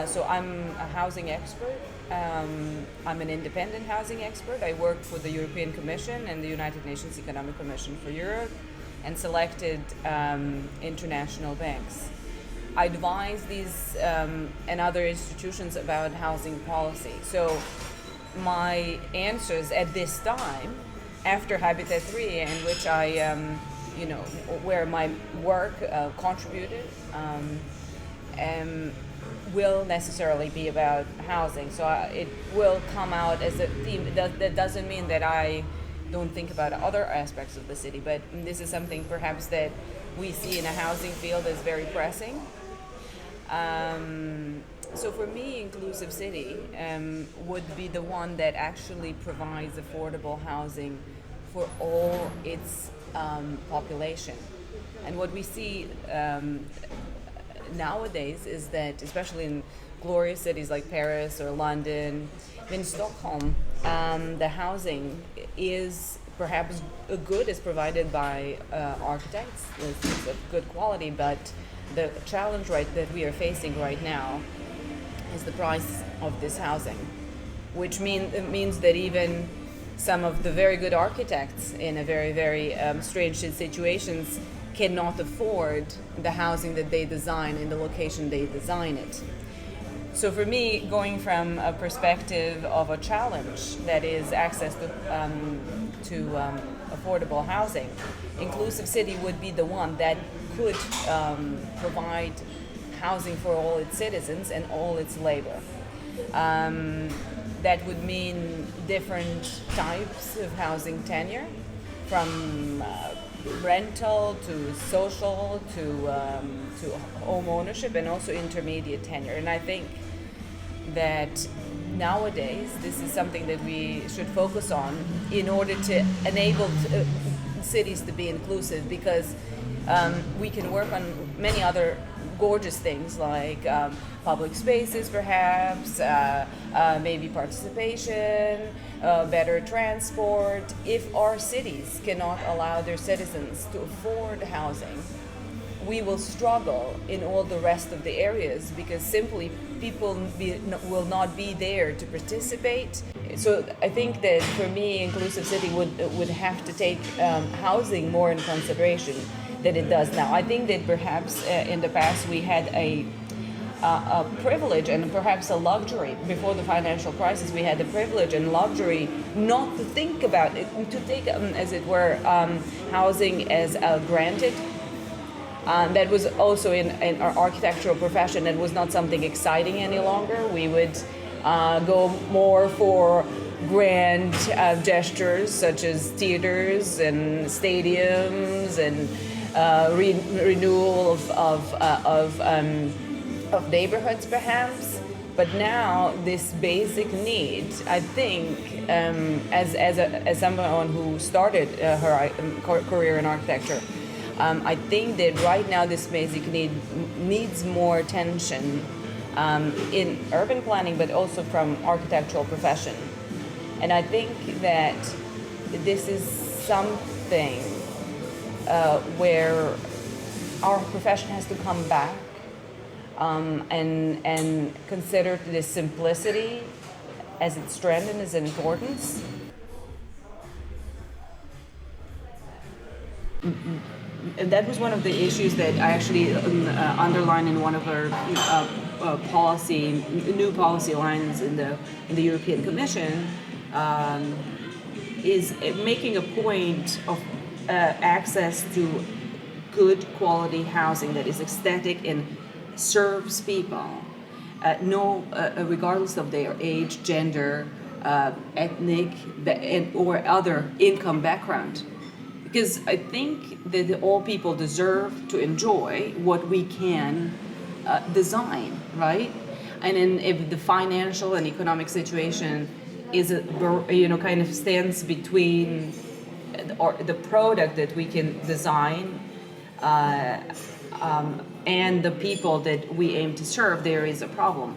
So I'm a housing expert. I'm an independent housing expert. I worked for the European Commission and the United Nations Economic Commission for Europe and selected international banks. I advise these and other institutions about housing policy. So my answers at this time, after Habitat 3, in which I, where my work contributed, will necessarily be about housing. So it will come out as a theme. That doesn't mean that I don't think about other aspects of the city, but this is something perhaps that we see in a housing field as very pressing. So for me, inclusive city would be the one that actually provides affordable housing for all its population. And what we see nowadays is that, especially in glorious cities like Paris or London, in Stockholm, the housing is perhaps good as provided by architects. It's of good quality, but the challenge that we are facing right now is the price of this housing, which means that even some of the very good architects in a very, very strange situations cannot afford the housing that they design in the location they design it. So for me, going from a perspective of a challenge that is access to affordable housing, inclusive city would be the one that could provide housing for all its citizens and all its labor. That would mean different types of housing tenure, from rental to social to home ownership, and also intermediate tenure. And I think that nowadays this is something that we should focus on in order to enable cities to be inclusive, because we can work on many other gorgeous things like public spaces perhaps, maybe participation, better transport. If our cities cannot allow their citizens to afford housing, we will struggle in all the rest of the areas, because simply people will not be there to participate. So I think that for me, inclusive city would have to take housing more in consideration than it does now. I think that perhaps in the past we had a privilege and perhaps a luxury. Before the financial crisis, we had the privilege and luxury not to think about it, to take, as it were, housing as granted. That was also in our architectural profession. It was not something exciting any longer. We would go more for grand gestures such as theaters and stadiums and renewal of neighborhoods perhaps. But now this basic need, I think, as someone who started her career in architecture, I think that right now this basic need needs more attention in urban planning, but also from architectural profession. And I think that this is something where our profession has to come back and consider this simplicity as its strength and its importance. And that was one of the issues that I actually underlined in one of our new policy lines in the European Commission, is making a point of access to good quality housing that is aesthetic and serves people, regardless of their age, gender, ethnic, or other income background. Because I think that all people deserve to enjoy what we can design, right? And then if the financial and economic situation is kind of stands between the product that we can design and the people that we aim to serve, there is a problem.